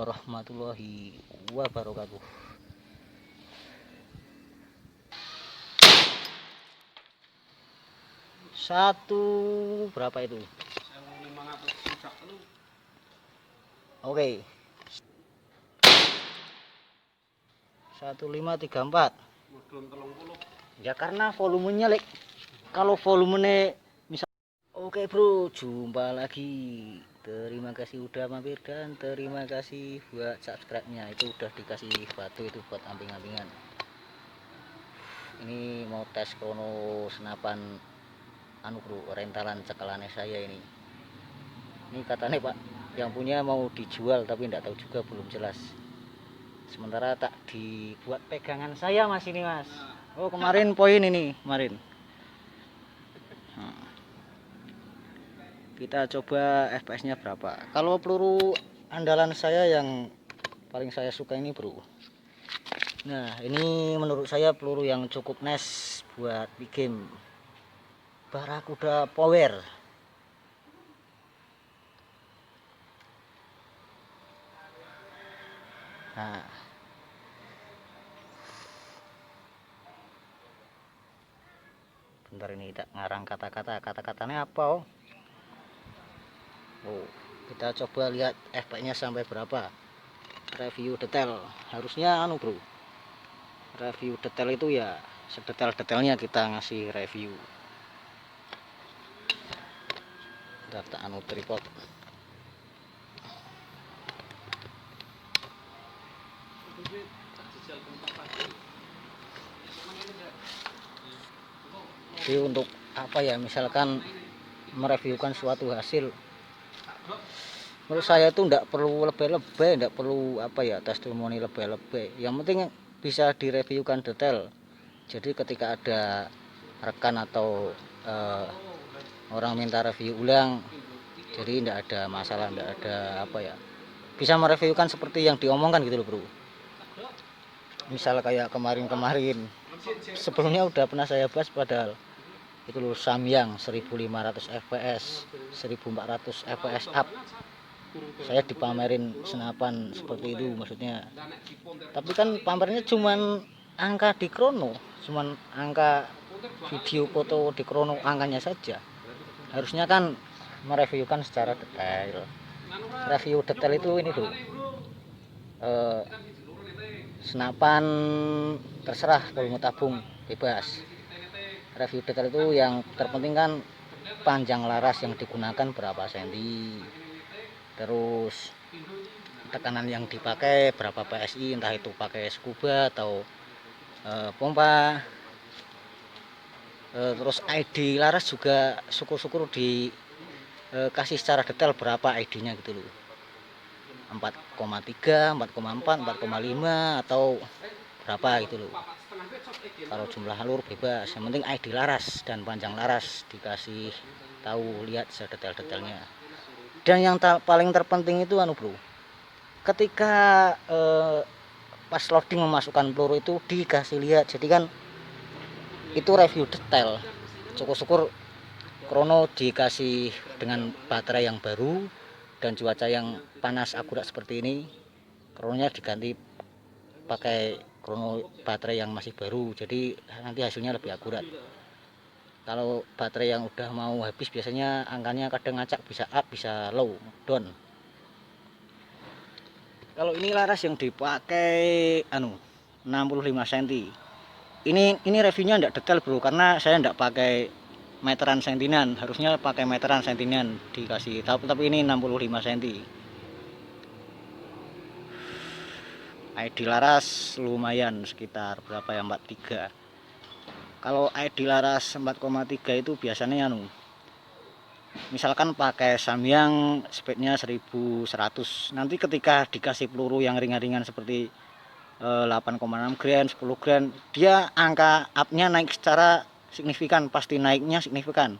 warahmatullahi wabarakatuh. Satu berapa itu? Oke. 1534. Ya karena volumenya kalau volumenya misal. Oke bro, jumpa lagi. Terima kasih udah mampir dan terima kasih buat subscribe-nya. Itu udah dikasih batu itu buat amping-ampingan. Ini mau tes krono senapan bro, rentalan cekalannya saya ini. Ini katanya Pak, yang punya mau dijual tapi enggak tahu juga, belum jelas. Sementara tak dibuat pegangan saya Mas ini Mas. Oh kemarin poin ini kemarin. Kita coba FPS-nya berapa. Kalau peluru andalan saya yang paling saya suka ini bro. Nah ini menurut saya peluru yang cukup nice buat di game. Barakuda Power. Nah, bentar ini tak ngarang kata-katanya apa? Oh, kita coba lihat FPS-nya sampai berapa. Review detail. Harusnya bro. Review detail itu ya sedetail-detailnya kita ngasih review. Data tripod. Jadi untuk apa ya, misalkan mereviewkan suatu hasil, menurut saya itu enggak perlu lebay-lebay, enggak perlu apa ya, testimoni lebay-lebay. Yang penting bisa direviewkan detail. Jadi ketika ada rekan atau orang minta review ulang, jadi enggak ada masalah, enggak ada apa ya, bisa mereviewkan seperti yang diomongkan gitu loh bro. Misal kayak kemarin sebelumnya udah pernah saya bahas, padahal itu loh Samyang 1500 fps 1400 fps up, saya dipamerin senapan seperti itu maksudnya. Tapi kan pamernya cuman angka di krono, cuman angka video foto di krono, angkanya saja. Harusnya kan mereviewkan secara detail. Review detail itu ini tuh senapan terserah, kalau mau tabung bebas. Review detail itu yang terpenting kan panjang laras yang digunakan berapa senti, terus tekanan yang dipakai berapa PSI, entah itu pakai scuba atau pompa, terus ID laras juga syukur-syukur dikasih secara detail berapa ID-nya gitu loh, 4,3, 4,4, 4,5 atau berapa gitu loh. Kalau jumlah alur bebas, yang penting ID laras dan panjang laras dikasih tahu, lihat sedetail-detailnya. Dan yang paling terpenting itu bro, ketika pas loading memasukkan peluru itu dikasih lihat. Jadi kan itu review detail. Syukur-syukur krono dikasih dengan baterai yang baru dan cuaca yang panas akurat seperti ini, krononya diganti pakai krono baterai yang masih baru, jadi nanti hasilnya lebih akurat. Kalau baterai yang udah mau habis biasanya angkanya kadang ngacak, bisa up bisa low down. Kalau ini laras yang dipakai 65 cm. Ini reviewnya enggak detail bro, karena saya enggak pakai meteran sentinan. Harusnya pakai meteran sentinan dikasih tahu, tapi ini 65 cm. ID laras lumayan, sekitar berapa ya, 43. Kalau ID laras 4,3 itu biasanya misalkan pakai Samyang speednya 1100, nanti ketika dikasih peluru yang ringan-ringan seperti 8,6 gram, 10 gram, dia angka upnya naik secara signifikan, pasti naiknya signifikan.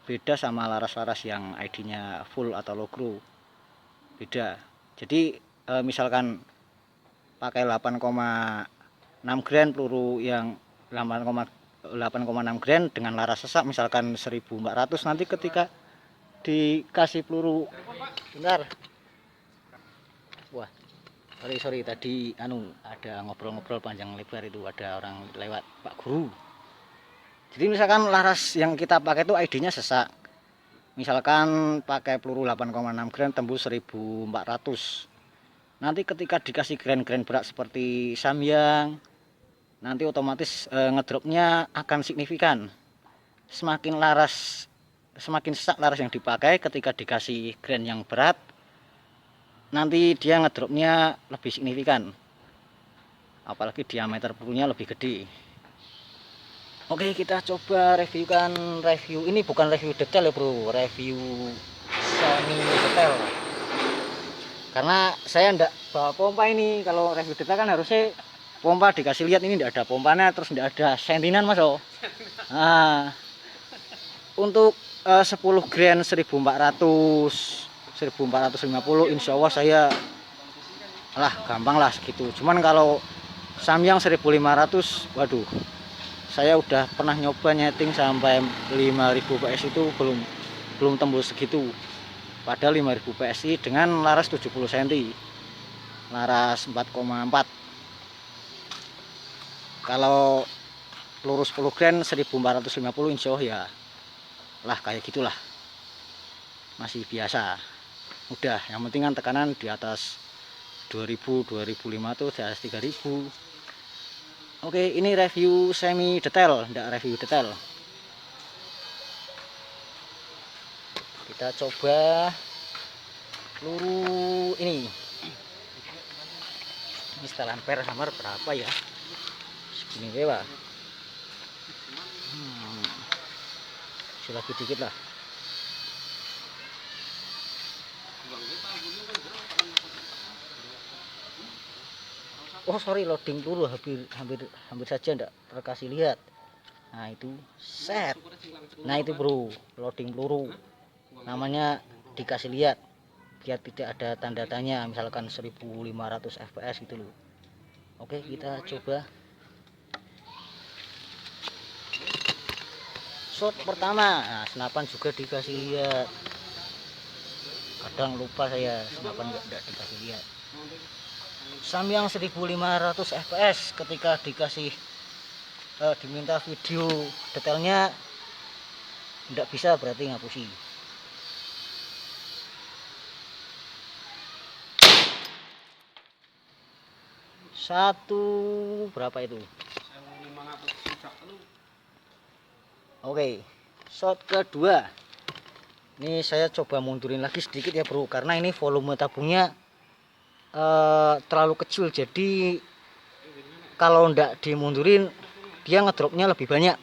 Beda sama laras-laras yang ID-nya full atau low grow, beda. Jadi misalkan pakai 8,6 gram peluru yang 8,6 gram dengan laras sesak misalkan 1400, nanti ketika dikasih peluru, bentar, Wah, sorry tadi ada ngobrol-ngobrol panjang lebar, itu ada orang lewat, Pak Guru. Jadi misalkan laras yang kita pakai itu ID-nya sesak. Misalkan pakai peluru 8,6 gram tembus 1400. Nanti ketika dikasih grand berat seperti Samyang, nanti otomatis ngedropnya akan signifikan. Semakin sesak laras yang dipakai, ketika dikasih grand yang berat, nanti dia ngedropnya lebih signifikan. Apalagi diameter pelurunya lebih gede. Oke, kita coba review ini, bukan review detail ya bro, review semi detail. Karena saya ndak bawa pompa ini. Kalau review detail kan harusnya pompa dikasih lihat, ini ndak ada pompanya, terus ndak ada sentinan mas. Nah, untuk 10 grand 1400 1450 insya Allah saya gampang lah segitu. Cuman kalau Samyang 1500, waduh, saya udah pernah nyoba nyeting sampai 5000 PS itu belum tembus segitu. Padahal 5000 PSI dengan laras 70 cm, laras 4,4. Kalau peluru 10 grand 1450 insya Allah ya kayak gitulah, masih biasa. Udah, yang penting kan tekanan di atas 2000 2500 tuh, di atas 3000. Oke, ini review semi detail, enggak review detail. Kita coba peluru ini setelan per hammer berapa ya, segini dewa. Lebih dikit lah. Oh sorry, loading peluru hampir saja enggak terkasih lihat. Nah itu set. Nah itu bro, loading peluru namanya dikasih lihat biar tidak ada tanda tanya, misalkan 1500 fps gitu loh. Oke, kita coba shot pertama. Nah, senapan juga dikasih lihat, kadang lupa saya senapan enggak dikasih lihat. Samyang 1500 fps, ketika dikasih diminta video detailnya enggak bisa, berarti ngapusi. Satu berapa itu? Oke, shot kedua. Ini saya coba mundurin lagi sedikit ya bro, karena ini volume tabungnya terlalu kecil, jadi kalau ndak dimundurin dia ngedropnya lebih banyak.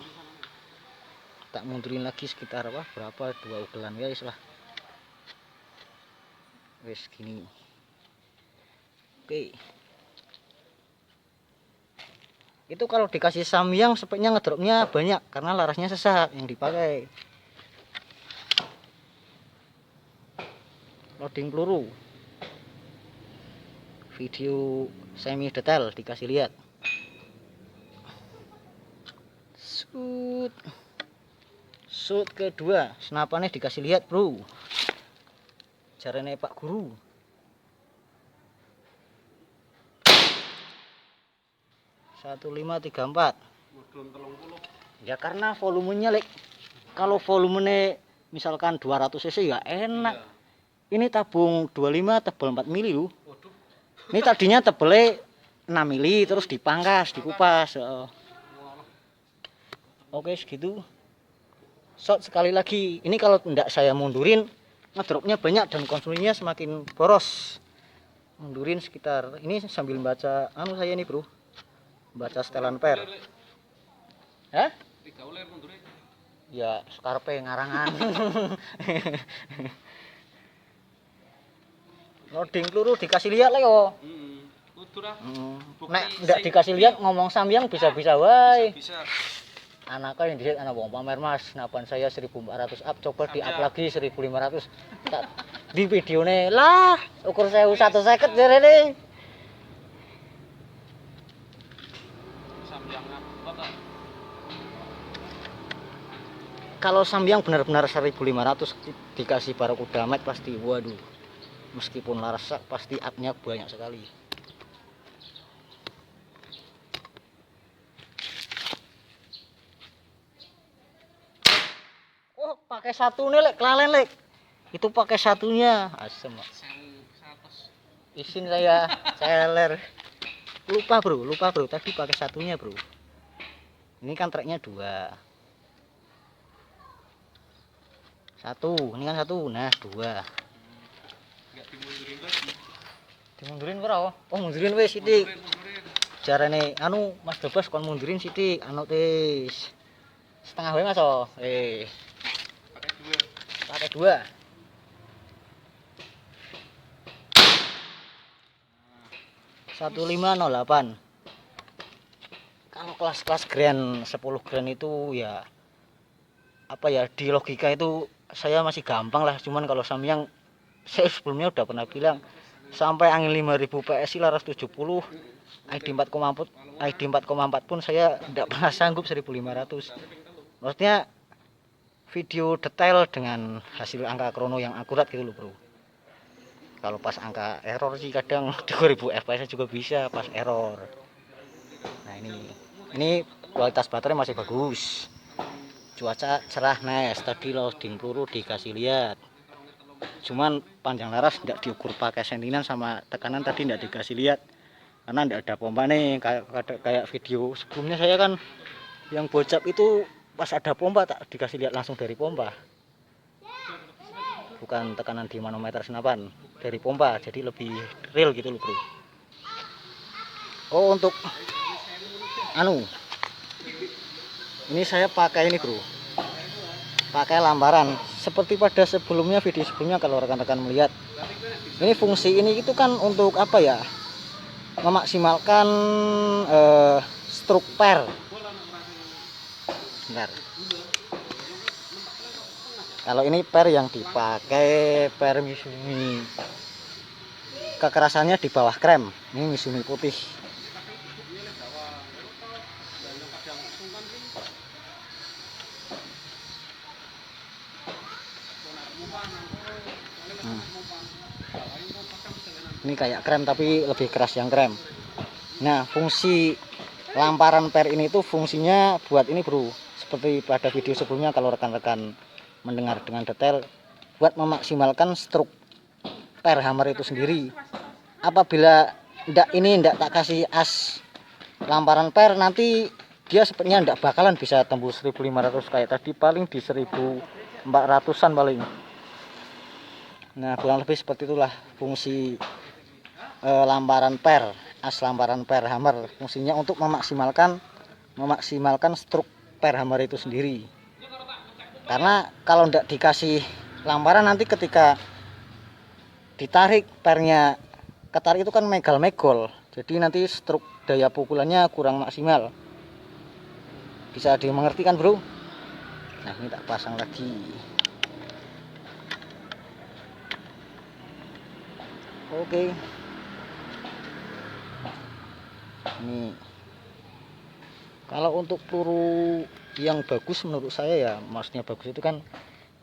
Tak mundurin lagi sekitar berapa 2 ugelan guys lah, wes gini. Oke, itu kalau dikasih Samyang speknya ngedropnya banyak karena larasnya sesak yang dipakai. Loading peluru, video semi detail dikasih lihat. Shoot kedua, senapannya dikasih lihat bro, caranya Pak Guru. Satu 534 ya, karena volumenya kalau volumenya misalkan 200 cc ya enak. Ini tabung 25 tebal 4 mili loh. Ini tadinya tebelnya 6 mili, terus dipangkas, dikupas. Oke segitu. Shot sekali lagi. Ini kalau tidak saya mundurin ngedropnya banyak dan konsumennya semakin boros. Mundurin sekitar ini sambil baca saya ini bro, baca setelan per. Hah? Ya skarpe ngarangan. Loading peluru dikasih lihat lah yo. Nek ndak dikasih lihat ngomong Samyang bisa-bisa wae. Anaknya yang dilihat anak wong pamer mas, senapan saya 1400 up, coba di up lagi 1500. Di videone lah ukur 1150 jarene. Kalau Samyang benar-benar 1500 dikasih Barakuda Mat pasti waduh meskipun laras pasti upnya banyak sekali. Oh, pakai satu nih lek, kelalen lek. Itu pakai satunya, asem. Isin saya celer. Lupa bro, tadi pakai satunya bro. Ini kan treknya 2. Satu, ini kan 1, nah 2. Enggak dimundurin lagi. Dimundurin bro. Oh mundurin wes sidik. Carane anu Mas Dobas kon mundurin sidik, anu tis. Setengah wae Mas oh. Pakai 2. 1508. Kalau kelas-kelas grand 10 grand itu ya apa ya, di logika itu saya masih gampang lah, cuman kalau Samyang saya sebelumnya udah pernah bilang sampai angin 5000 PSI laras 70 ID 4,4 pun saya tidak pernah sanggup 1500. Maksudnya video detail dengan hasil angka krono yang akurat gitu loh bro. Kalau pas angka error sih kadang 2000 fps juga bisa pas error. Nah ini kualitas baterai masih bagus, cuaca cerah, nice. Tadi loading peluru dikasih lihat, cuman panjang laras tidak diukur pakai sentinan sama tekanan tadi tidak dikasih lihat karena tidak ada pompa nih. Kayak video sebelumnya saya kan yang bocap itu pas ada pompa tak dikasih lihat langsung dari pompa, bukan tekanan di manometer senapan, dari pompa, jadi lebih real gitu loh bro. Oh untuk anu ini saya pakai ini bro, pakai lambaran seperti pada sebelumnya, video sebelumnya. Kalau rekan-rekan melihat ini fungsi ini itu kan untuk apa ya, memaksimalkan stroke per. Bentar. Kalau ini per yang dipakai per Misumi, kekerasannya di bawah krem. Ini Misumi putih. Ini kayak krem tapi lebih keras yang krem. Nah fungsi lamparan per ini tuh fungsinya buat ini bro, seperti pada video sebelumnya kalau rekan-rekan mendengar dengan detail, buat memaksimalkan stroke per hammer itu sendiri. Apabila ndak tak kasih as lamparan per, nanti dia sepertinya ndak bakalan bisa tembus 1500 kayak tadi, paling di 1400-an paling. Nah kurang lebih seperti itulah fungsi lamparan per, as lamparan per hammer. Fungsinya untuk memaksimalkan stroke per hammer itu sendiri. Karena kalau ndak dikasih lamparan, nanti ketika ditarik pernya ketarik itu kan megal-megol, jadi nanti stroke daya pukulannya kurang maksimal. Bisa dimengerti kan bro? Nah ini tak pasang lagi. Oke. Ini kalau untuk peluru yang bagus menurut saya ya, maksudnya bagus itu kan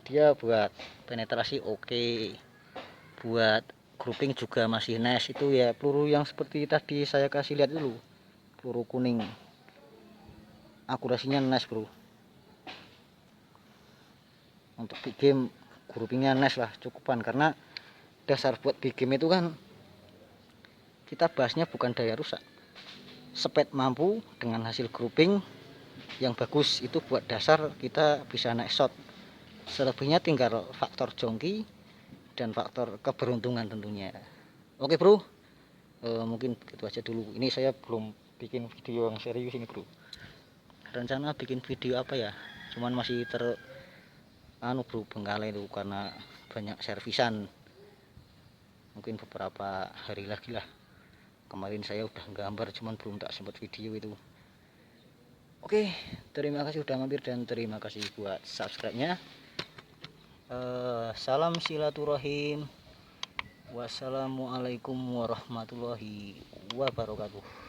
dia buat penetrasi oke, buat grouping juga masih nice. Itu ya peluru yang seperti tadi saya kasih lihat dulu, peluru kuning, akurasinya nice bro. Untuk big game groupingnya nice lah, cukupan. Karena dasar buat big game itu kan kita bahasnya bukan daya rusak, speed mampu dengan hasil grouping yang bagus, itu buat dasar kita bisa naik shot. Selebihnya tinggal faktor jongki dan faktor keberuntungan tentunya. Oke bro, mungkin itu aja dulu. Ini saya belum bikin video yang serius ini bro. Rencana bikin video apa ya, cuman masih bro, Bengkalai itu karena banyak servisan. Mungkin beberapa hari lagi lah. Kemarin saya udah gambar cuman belum tak sempat video itu. Oke, terima kasih udah mampir dan terima kasih buat subscribe-nya. Salam silaturahim. Wassalamualaikum warahmatullahi wabarakatuh.